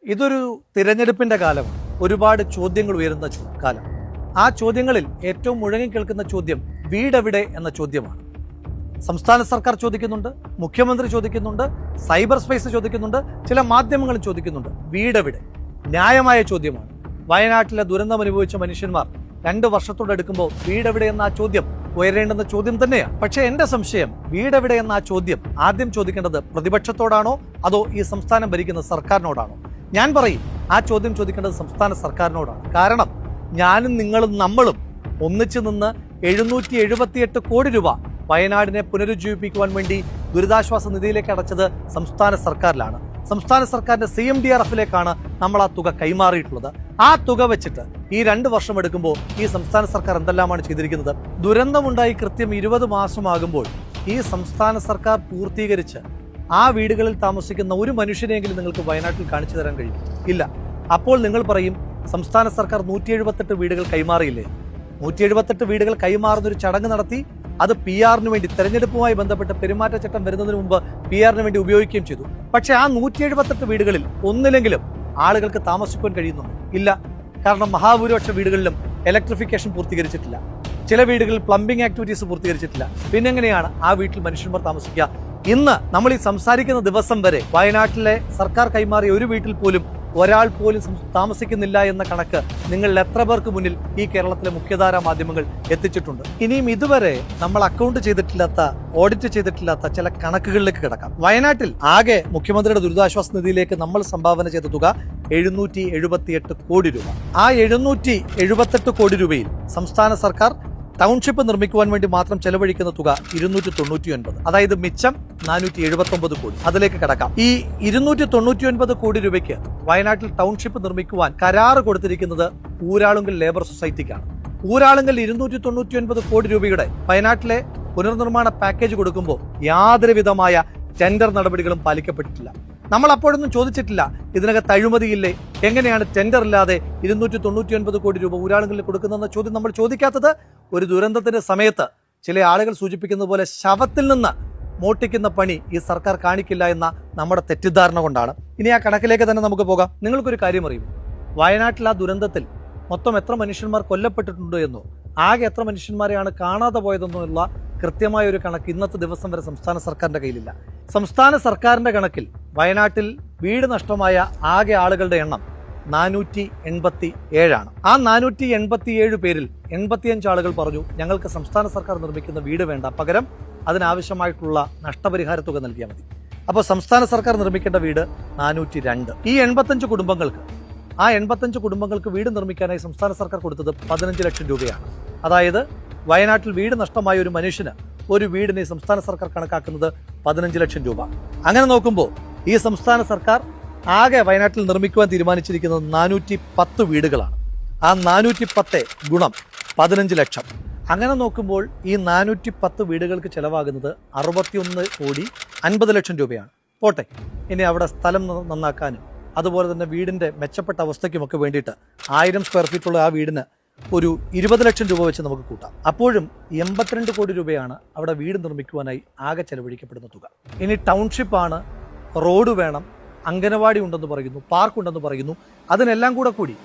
ഇതൊരു തിരഞ്ഞെടുപ്പിന്റെ കാലമാണ്. ഒരുപാട് ചോദ്യങ്ങൾ ഉയരുന്ന കാലം. ആ ചോദ്യങ്ങളിൽ ഏറ്റവും മുഴങ്ങി കേൾക്കുന്ന ചോദ്യം വീടെവിടെ എന്ന ചോദ്യമാണ്. സംസ്ഥാന സർക്കാർ ചോദിക്കുന്നുണ്ട്, മുഖ്യമന്ത്രി ചോദിക്കുന്നുണ്ട്, സൈബർ സ്പേസ് ചോദിക്കുന്നുണ്ട്, ചില മാധ്യമങ്ങളും ചോദിക്കുന്നുണ്ട്. വീടെവിടെ? ന്യായമായ ചോദ്യമാണ്. വയനാട്ടിലെ ദുരന്തം അനുഭവിച്ച മനുഷ്യന്മാർ 2 വർഷത്തോടെടുക്കുമ്പോൾ വീടെവിടെ എന്ന ആ ചോദ്യം ഉയരേണ്ടുന്ന ചോദ്യം തന്നെയാണ്. പക്ഷേ എന്റെ സംശയം, വീടെവിടെ എന്ന ആ ചോദ്യം ആദ്യം ചോദിക്കേണ്ടത് പ്രതിപക്ഷത്തോടാണോ അതോ ഈ സംസ്ഥാനം ഭരിക്കുന്ന സർക്കാരിനോടാണോ? ഞാൻ പറയും, ആ ചോദ്യം ചോദിക്കേണ്ടത് സംസ്ഥാന സർക്കാരിനോടാണ്. കാരണം ഞാനും നിങ്ങളും നമ്മളും ഒന്നിച്ചു നിന്ന് 778 കോടി രൂപ വയനാടിനെ പുനരുജ്ജീവിപ്പിക്കുവാൻ വേണ്ടി ദുരിതാശ്വാസ നിധിയിലേക്ക് അടച്ചത് സംസ്ഥാന സർക്കാരിലാണ്. സംസ്ഥാന സർക്കാരിന്റെ CMDRFിലേക്കാണ് നമ്മൾ ആ തുക കൈമാറിയിട്ടുള്ളത്. ആ തുക വെച്ചിട്ട് ഈ 2 വർഷം എടുക്കുമ്പോൾ ഈ സംസ്ഥാന സർക്കാർ എന്തെല്ലാമാണ് ചെയ്തിരിക്കുന്നത്? ദുരന്തമുണ്ടായി കൃത്യം 20 മാസമാകുമ്പോൾ ഈ സംസ്ഥാന സർക്കാർ പൂർത്തീകരിച്ച് ആ വീടുകളിൽ താമസിക്കുന്ന ഒരു മനുഷ്യനെങ്കിലും നിങ്ങൾക്ക് വയനാട്ടിൽ കാണിച്ചു തരാൻ കഴിയും? ഇല്ല. അപ്പോൾ നിങ്ങൾ പറയും, സംസ്ഥാന സർക്കാർ 178 വീടുകൾ കൈമാറിയില്ലേ? 178 വീടുകൾ കൈമാറുന്നൊരു ചടങ്ങ് നടത്തി. അത് PR-ന് വേണ്ടി, തെരഞ്ഞെടുപ്പുമായി ബന്ധപ്പെട്ട് പെരുമാറ്റച്ചട്ടം വരുന്നതിന് മുമ്പ് PR-ന് വേണ്ടി ഉപയോഗിക്കുകയും ചെയ്തു. പക്ഷെ ആ 178 വീടുകളിൽ ഒന്നിലെങ്കിലും ആളുകൾക്ക് താമസിക്കാൻ കഴിയുന്നുണ്ട്? ഇല്ല. കാരണം മഹാഭൂരിപക്ഷ വീടുകളിലും ഇലക്ട്രിഫിക്കേഷൻ പൂർത്തീകരിച്ചിട്ടില്ല. ചില വീടുകളിൽ പ്ലംബിംഗ് ആക്ടിവിറ്റീസ് പൂർത്തീകരിച്ചിട്ടില്ല. പിന്നെങ്ങനെയാണ് ആ വീട്ടിൽ മനുഷ്യന്മാർ താമസിക്കുക? ഇന്ന് നമ്മൾ ഈ സംസാരിക്കുന്ന ദിവസം വരെ വയനാട്ടിലെ സർക്കാർ കൈമാറിയ ഒരു വീട്ടിൽ പോലും ഒരാൾ പോലും താമസിക്കുന്നില്ല എന്ന കണക്ക് നിങ്ങളിൽ എത്ര പേർക്ക് മുന്നിൽ ഈ കേരളത്തിലെ മുഖ്യധാരാ മാധ്യമങ്ങൾ എത്തിച്ചിട്ടുണ്ട്? ഇനിയും ഇതുവരെ നമ്മൾ അക്കൗണ്ട് ചെയ്തിട്ടില്ലാത്ത, ഓഡിറ്റ് ചെയ്തിട്ടില്ലാത്ത ചില കണക്കുകളിലേക്ക് കിടക്കാം. വയനാട്ടിൽ ആകെ മുഖ്യമന്ത്രിയുടെ ദുരിതാശ്വാസ നിധിയിലേക്ക് നമ്മൾ സംഭാവന ചെയ്ത തുക 778 കോടി രൂപ. ആ 778 കോടി രൂപയിൽ സംസ്ഥാന സർക്കാർ ടൗൺഷിപ്പ് നിർമ്മിക്കുവാൻ വേണ്ടി മാത്രം ചെലവഴിക്കുന്ന തുക 299. അതായത് മിച്ചം 479 കോടി. അതിലേക്ക് കടക്കാം. ഈ 299 കോടി രൂപയ്ക്ക് വയനാട്ടിൽ ടൗൺഷിപ്പ് നിർമ്മിക്കുവാൻ കരാറ് കൊടുത്തിരിക്കുന്നത് ഊരാളുങ്കൽ ലേബർ സൊസൈറ്റിക്കാണ്. ഊരാളുങ്കൽ 299 കോടി രൂപയുടെ വയനാട്ടിലെ പുനർനിർമ്മാണ പാക്കേജ് കൊടുക്കുമ്പോൾ യാതൊരു വിധമായ ടെൻഡർ നടപടികളും പാലിക്കപ്പെട്ടിട്ടില്ല. നമ്മൾ അപ്പോഴൊന്നും ചോദിച്ചിട്ടില്ല, ഇതിനകത്ത് അഴിമതിയില്ലേ, എങ്ങനെയാണ് ടെൻഡർ ഇല്ലാതെ 299 കോടി രൂപ ഊരാളുകളിൽ കൊടുക്കുന്നതെന്ന ചോദ്യം നമ്മൾ ചോദിക്കാത്തത് ഒരു ദുരന്തത്തിന്റെ സമയത്ത് ചില ആളുകൾ സൂചിപ്പിക്കുന്നത് പോലെ ശവത്തിൽ നിന്ന് മോട്ടിക്കുന്ന പണി ഈ സർക്കാർ കാണിക്കില്ല എന്ന നമ്മുടെ തെറ്റിദ്ധാരണ കൊണ്ടാണ്. ഇനി ആ കണക്കിലേക്ക് തന്നെ നമുക്ക് പോകാം. നിങ്ങൾക്കൊരു കാര്യം അറിയും, വയനാട്ടിൽ ആ ദുരന്തത്തിൽ മൊത്തം എത്ര മനുഷ്യന്മാർ കൊല്ലപ്പെട്ടിട്ടുണ്ടോ എന്നോ, ആകെ എത്ര മനുഷ്യന്മാരെയാണ് കാണാതെ പോയതെന്നോ ഉള്ള കൃത്യമായ ഒരു കണക്ക് ഇന്നത്തെ ദിവസം വരെ സംസ്ഥാന സർക്കാരിന്റെ കയ്യിലില്ല. സംസ്ഥാന സർക്കാരിന്റെ കണക്കിൽ വയനാട്ടിൽ വീട് നഷ്ടമായ ആകെ ആളുകളുടെ എണ്ണം 487 ആണ്. ആ 487 പേരിൽ 85 ആളുകൾ പറഞ്ഞു, ഞങ്ങൾക്ക് സംസ്ഥാന സർക്കാർ നിർമ്മിക്കുന്ന വീട് വേണ്ട, പകരം അതിനാവശ്യമായിട്ടുള്ള നഷ്ടപരിഹാര തുക നൽകിയാൽ മതി. അപ്പോൾ സംസ്ഥാന സർക്കാർ നിർമ്മിക്കേണ്ട വീട് 402. ഈ 85 കുടുംബങ്ങൾക്ക്, ആ 85 കുടുംബങ്ങൾക്ക് വീട് നിർമ്മിക്കാനായി സംസ്ഥാന സർക്കാർ കൊടുത്തത് 15 ലക്ഷം രൂപയാണ്. അതായത് വയനാട്ടിൽ വീട് നഷ്ടമായ ഒരു മനുഷ്യന് ഒരു വീടിനെ സംസ്ഥാന സർക്കാർ കണക്കാക്കുന്നത് 15 ലക്ഷം രൂപ. അങ്ങനെ നോക്കുമ്പോൾ ഈ സംസ്ഥാന സർക്കാർ ആകെ വയനാട്ടിൽ നിർമ്മിക്കുവാൻ തീരുമാനിച്ചിരിക്കുന്നത് 410 വീടുകളാണ്. ആ 410 ഗുണം 15 ലക്ഷം. അങ്ങനെ നോക്കുമ്പോൾ ഈ 410 വീടുകൾക്ക് ചെലവാകുന്നത് 61 കോടി 50 ലക്ഷം രൂപയാണ്. പോട്ടെ, ഇനി അവിടെ സ്ഥലം നന്നാക്കാനും അതുപോലെ തന്നെ വീടിന്റെ മെച്ചപ്പെട്ട അവസ്ഥയ്ക്കുമൊക്കെ വേണ്ടിയിട്ട് 1000 സ്ക്വയർ ഫീറ്റുള്ള ആ വീടിന് ഒരു 20 ലക്ഷം രൂപ വെച്ച് നമുക്ക് കൂട്ടാം. അപ്പോഴും 82 കോടി രൂപയാണ് അവിടെ വീട് നിർമ്മിക്കുവാനായി ആകെ ചെലവഴിക്കപ്പെടുന്ന തുക. ഇനി ടൗൺഷിപ്പാണ്, റോഡ് വേണം, അംഗനവാടി ഉണ്ടെന്ന് പറയുന്നു, പാർക്ക് ഉണ്ടെന്ന് പറയുന്നു. അതിനെല്ലാം കൂടി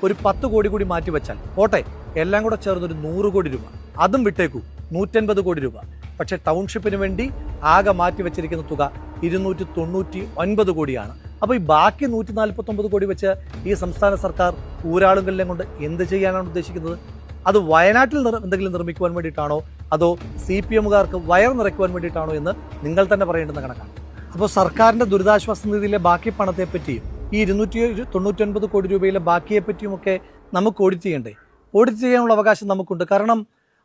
ഒരു 10 കോടി കൂടി മാറ്റി വെച്ചാൽ പോട്ടെ, എല്ലാം കൂടെ ചേർന്നൊരു 100 കോടി രൂപ. അതും വിട്ടേക്കൂ, 150 കോടി രൂപ. പക്ഷെ ടൗൺഷിപ്പിന് വേണ്ടി ആകെ മാറ്റി വെച്ചിരിക്കുന്ന തുക 299 കോടിയാണ്. അപ്പോൾ ഈ ബാക്കി 149 കോടി വെച്ച് ഈ സംസ്ഥാന സർക്കാർ ഊരാളുകളിലും കൊണ്ട് എന്ത് ചെയ്യാനാണ് ഉദ്ദേശിക്കുന്നത്? അത് വയനാട്ടിൽ എന്തെങ്കിലും നിർമ്മിക്കുവാൻ വേണ്ടിയിട്ടാണോ അതോ CPM-കാർക്ക് വയർ നിറയ്ക്കുവാൻ വേണ്ടിയിട്ടാണോ എന്ന് നിങ്ങൾ തന്നെ പറയേണ്ടുന്ന കണക്കാണ്. അപ്പോൾ സർക്കാരിന്റെ ദുരിതാശ്വാസ നിധിയിലെ ബാക്കി പണത്തെ പറ്റിയും ഈ 299 കോടി രൂപയിലെ ബാക്കിയെ പറ്റിയുമൊക്കെ നമുക്ക് ഓഡിറ്റ് ചെയ്യണ്ടേ? ഓഡിറ്റ് ചെയ്യാനുള്ള അവകാശം നമുക്കുണ്ട്. കാരണം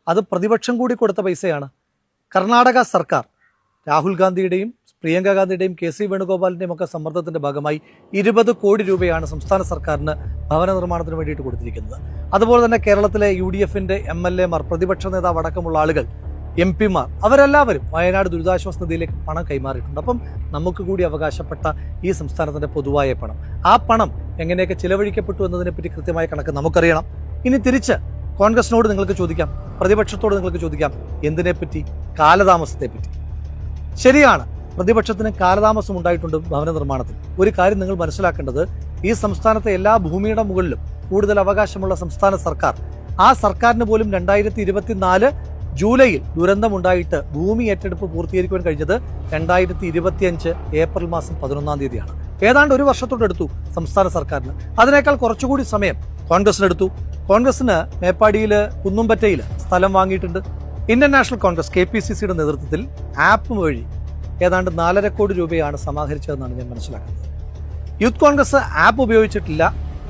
അത് പ്രതിപക്ഷം കൂടി കൊടുത്ത പൈസയാണ്. കർണാടക സർക്കാർ രാഹുൽ ഗാന്ധിയുടെയും പ്രിയങ്ക ഗാന്ധിയുടെയും KC വേണുഗോപാലിന്റെയും ഒക്കെ സമ്മർദ്ദത്തിന്റെ ഭാഗമായി 20 കോടി രൂപയാണ് സംസ്ഥാന സർക്കാരിന് ഭവന നിർമ്മാണത്തിന് വേണ്ടിയിട്ട് കൊടുത്തിരിക്കുന്നത്. അതുപോലെ തന്നെ കേരളത്തിലെ UDF-ന്റെ MLA-മാർ, പ്രതിപക്ഷ നേതാവ് അടക്കമുള്ള ആളുകൾ, MP-മാർ, അവരെല്ലാവരും വയനാട് ദുരിതാശ്വാസ നിധിയിലേക്ക് പണം കൈമാറിയിട്ടുണ്ട്. അപ്പം നമുക്ക് കൂടി അവകാശപ്പെട്ട ഈ സംസ്ഥാനത്തിന്റെ പൊതുവായ പണം, ആ പണം എങ്ങനെയൊക്കെ ചിലവഴിക്കപ്പെട്ടു എന്നതിനെപ്പറ്റി കൃത്യമായ കണക്ക് നമുക്കറിയണം. ഇനി തിരിച്ച് കോൺഗ്രസിനോട് നിങ്ങൾക്ക് ചോദിക്കാം, പ്രതിപക്ഷത്തോട് നിങ്ങൾക്ക് ചോദിക്കാം, എന്തിനെപ്പറ്റി? കാലതാമസത്തെപ്പറ്റി. ശരിയാണ്, പ്രതിപക്ഷത്തിന് കാലതാമസം ഉണ്ടായിട്ടുണ്ട് ഭവന നിർമ്മാണത്തിൽ. ഒരു കാര്യം നിങ്ങൾ മനസ്സിലാക്കേണ്ടത്, ഈ സംസ്ഥാനത്തെ എല്ലാ ഭൂമിയുടെ മുകളിലും കൂടുതൽ അവകാശമുള്ള സംസ്ഥാന സർക്കാർ, ആ സർക്കാരിന് പോലും 2024 ജൂലൈയിൽ ദുരന്തമുണ്ടായിട്ട് ഭൂമി ഏറ്റെടുപ്പ് പൂർത്തീകരിക്കുവാൻ കഴിഞ്ഞത് 2025 ഏപ്രിൽ മാസം 11 തീയതിയാണ്. ഏതാണ്ട് ഒരു വർഷത്തോടെടുത്തു സംസ്ഥാന സർക്കാരിന്. അതിനേക്കാൾ കുറച്ചുകൂടി സമയം കോൺഗ്രസിനെടുത്തു. കോൺഗ്രസിന് മേപ്പാടിയിൽ കുന്നുംപറ്റയിൽ സ്ഥലം വാങ്ങിയിട്ടുണ്ട്. ഇന്ത്യൻ നാഷണൽ കോൺഗ്രസ് KPCCയുടെ നേതൃത്വത്തിൽ ആപ്പ് വഴി ഏതാണ്ട് 4.5 കോടി രൂപയാണ് സമാഹരിച്ചതെന്നാണ് ഞാൻ മനസ്സിലാക്കുന്നത്. യൂത്ത് കോൺഗ്രസ് ആപ്പ് ഉപയോഗിച്ചിട്ടില്ല.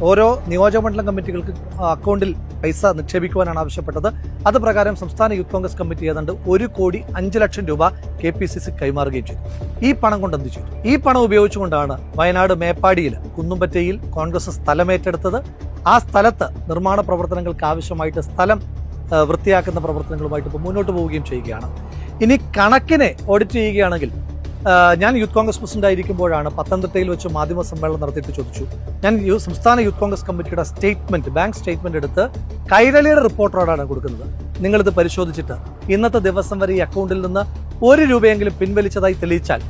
ഓരോ നിയോജകമണ്ഡലം കമ്മിറ്റികൾക്ക് അക്കൗണ്ടിൽ പൈസ നിക്ഷേപിക്കുവാനാണ് ആവശ്യപ്പെട്ടത്. അത് പ്രകാരം സംസ്ഥാന യൂത്ത് കോൺഗ്രസ് കമ്മിറ്റി ഏതാണ്ട് 1,05,00,000 രൂപ KPCC കൈമാറുകയും ചെയ്തു. ഈ പണം കൊണ്ട് എന്ത് ചെയ്തു? ഈ പണം ഉപയോഗിച്ചുകൊണ്ടാണ് വയനാട് മേപ്പാടിയിൽ കുന്നുംപറ്റയിൽ കോൺഗ്രസ് സ്ഥലമേറ്റെടുത്തത്. ആ സ്ഥലത്ത് നിർമ്മാണ പ്രവർത്തനങ്ങൾക്ക് ആവശ്യമായിട്ട് സ്ഥലം വൃത്തിയാക്കുന്ന പ്രവർത്തനങ്ങളുമായിട്ട് ഇപ്പോൾ മുന്നോട്ട് പോവുകയും ചെയ്യുകയാണ്. ഇനി കണക്കിനെ ഓഡിറ്റ് ചെയ്യുകയാണെങ്കിൽ, ഞാൻ യൂത്ത് കോൺഗ്രസ് പ്രസിഡന്റ് ആയിരിക്കുമ്പോഴാണ് പത്തനംതിട്ടയിൽ വെച്ച് മാധ്യമ സമ്മേളനം നടത്തിയിട്ട് ചോദിച്ചു. ഞാൻ സംസ്ഥാന യൂത്ത് കോൺഗ്രസ് കമ്മിറ്റിയുടെ സ്റ്റേറ്റ്മെന്റ്, ബാങ്ക് സ്റ്റേറ്റ്മെന്റ് എടുത്ത് കൈരളിയുടെ റിപ്പോർട്ടറോടാണ് കൊടുക്കുന്നത്. നിങ്ങളിത് പരിശോധിച്ചിട്ട് ഇന്നത്തെ ദിവസം വരെ ഈ അക്കൗണ്ടിൽ നിന്ന് 1 രൂപയെങ്കിലും പിൻവലിച്ചതായി തെളിയിച്ചാൽ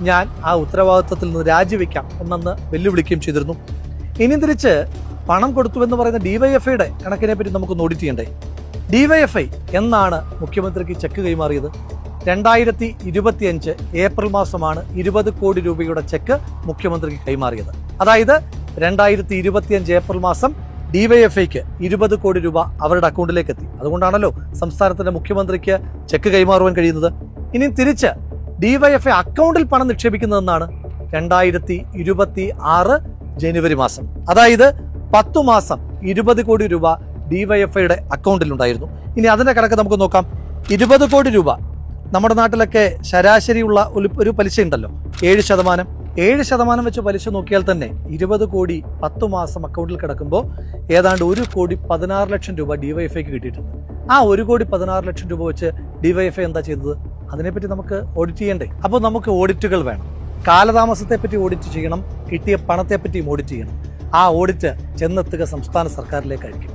ഞാൻ ആ ഉത്തരവാദിത്വത്തിൽ നിന്ന് രാജിവെക്കാം എന്നെന്ന് വെല്ലുവിളിക്കുകയും ചെയ്തിരുന്നു. ഇനി തിരിച്ച് പണം കൊടുത്തുവെന്ന് പറയുന്ന DYFIയുടെ കണക്കിനെ പറ്റി നമുക്ക് ഓഡിറ്റ് ചെയ്യണ്ടേ? DYFI എന്നാണ് മുഖ്യമന്ത്രിക്ക് ചെക്ക് കൈമാറിയത്? 2025 ഏപ്രിൽ മാസമാണ് 20 കോടി രൂപയുടെ ചെക്ക് മുഖ്യമന്ത്രിക്ക് കൈമാറിയത്. അതായത് 2025 ഏപ്രിൽ മാസം DYFIക്ക് 20 കോടി രൂപ അവരുടെ അക്കൗണ്ടിലേക്ക് എത്തി. അതുകൊണ്ടാണല്ലോ സംസ്ഥാനത്തിന്റെ മുഖ്യമന്ത്രിക്ക് ചെക്ക് കൈമാറുവാൻ കഴിയുന്നത്. ഇനി തിരിച്ച് DYFI അക്കൗണ്ടിൽ പണം നിക്ഷേപിക്കുന്നതെന്നാണ് 2026 ജനുവരി മാസം. അതായത് 10 മാസം 20 കോടി രൂപ DYFIയുടെ അക്കൗണ്ടിലുണ്ടായിരുന്നു. ഇനി അതിന്റെ കണക്ക് നമുക്ക് നോക്കാം. 20 കോടി രൂപ നമ്മുടെ നാട്ടിലൊക്കെ ശരാശരിയുള്ള ഒരു പലിശ ഉണ്ടല്ലോ, 7%. 7% വെച്ച് പലിശ നോക്കിയാൽ തന്നെ 20 കോടി 10 മാസം അക്കൗണ്ടിൽ കിടക്കുമ്പോൾ ഏതാണ്ട് 1,16,00,000 രൂപ DYFIക്ക് കിട്ടിയിട്ടുണ്ട്. ആ 1,16,00,000 രൂപ വെച്ച് DYFI എന്താ ചെയ്തത്? അതിനെപ്പറ്റി നമുക്ക് ഓഡിറ്റ് ചെയ്യണ്ടേ? അപ്പോൾ നമുക്ക് ഓഡിറ്റുകൾ വേണം. കാലതാമസത്തെപ്പറ്റി ഓഡിറ്റ് ചെയ്യണം, കിട്ടിയ പണത്തെപ്പറ്റിയും ഓഡിറ്റ് ചെയ്യണം. ആ ഓഡിറ്റ് ചെന്നെത്തുക സംസ്ഥാന സർക്കാരിലേക്കായിരിക്കും.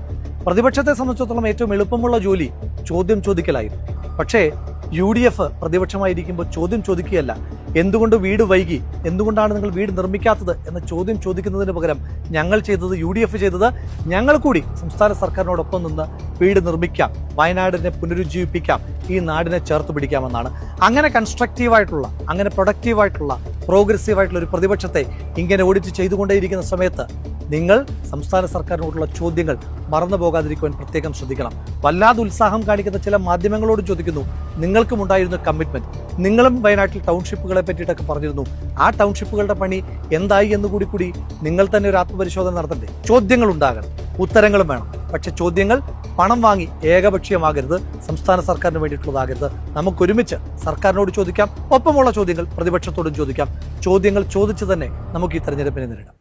പ്രതിപക്ഷത്തെ സംബന്ധിച്ചിടത്തോളം ഏറ്റവും എളുപ്പമുള്ള ജോലി ചോദ്യം ചോദിക്കലായിരുന്നു. പക്ഷേ UDF പ്രതിപക്ഷമായിരിക്കുമ്പോൾ ചോദ്യം ചോദിക്കുകയല്ല, എന്തുകൊണ്ട് വീട് വൈകി, എന്തുകൊണ്ടാണ് നിങ്ങൾ വീട് നിർമ്മിക്കാത്തത് എന്ന ചോദ്യം ചോദിക്കുന്നതിന് പകരം ഞങ്ങൾ ചെയ്തത്, UDF ചെയ്തത്, ഞങ്ങൾ കൂടി സംസ്ഥാന സർക്കാരിനോടൊപ്പം നിന്ന് വീട് നിർമ്മിക്കാം, വയനാടിനെ പുനരുജ്ജീവിപ്പിക്കാം, ഈ നാടിനെ ചേർത്ത് പിടിക്കാമെന്നാണ്. അങ്ങനെ കൺസ്ട്രക്റ്റീവായിട്ടുള്ള, അങ്ങനെ പ്രൊഡക്റ്റീവായിട്ടുള്ള, പ്രോഗ്രസീവായിട്ടുള്ള ഒരു പ്രതിപക്ഷത്തെ ഇങ്ങനെ ഓഡിറ്റ് ചെയ്തുകൊണ്ടേയിരിക്കുന്ന സമയത്ത് നിങ്ങൾ സംസ്ഥാന സർക്കാരിനോടുള്ള ചോദ്യങ്ങൾ മറന്നു പോകാതിരിക്കുവാൻ പ്രത്യേകം ശ്രദ്ധിക്കണം. വല്ലാതെ ഉത്സാഹം കാണിക്കുന്ന ചില മാധ്യമങ്ങളോട് ചോദിക്കുന്നു, നിങ്ങൾക്കും ഉണ്ടായിരുന്ന കമ്മിറ്റ്മെന്റ്, നിങ്ങളും വയനാട്ടിൽ ടൗൺഷിപ്പുകളെ പറ്റിയിട്ടൊക്കെ പറഞ്ഞിരുന്നു, ആ ടൗൺഷിപ്പുകളുടെ പണി എന്തായി എന്ന് കൂടി നിങ്ങൾ തന്നെ ഒരു ആത്മപരിശോധന നടത്തണ്ടേ? ചോദ്യങ്ങൾ ഉണ്ടാകണം, ഉത്തരങ്ങളും വേണം. പക്ഷെ ചോദ്യങ്ങൾ പണം വാങ്ങി ഏകപക്ഷീയമാകരുത്, സംസ്ഥാന സർക്കാരിന് വേണ്ടിയിട്ടുള്ളതാകരുത്. നമുക്കൊരുമിച്ച് സർക്കാരിനോട് ചോദിക്കാം, ഒപ്പമുള്ള ചോദ്യങ്ങൾ പ്രതിപക്ഷത്തോടും ചോദിക്കാം. ചോദ്യങ്ങൾ ചോദിച്ചു തന്നെ നമുക്ക് ഈ തെരഞ്ഞെടുപ്പിനെ നേരിടാം.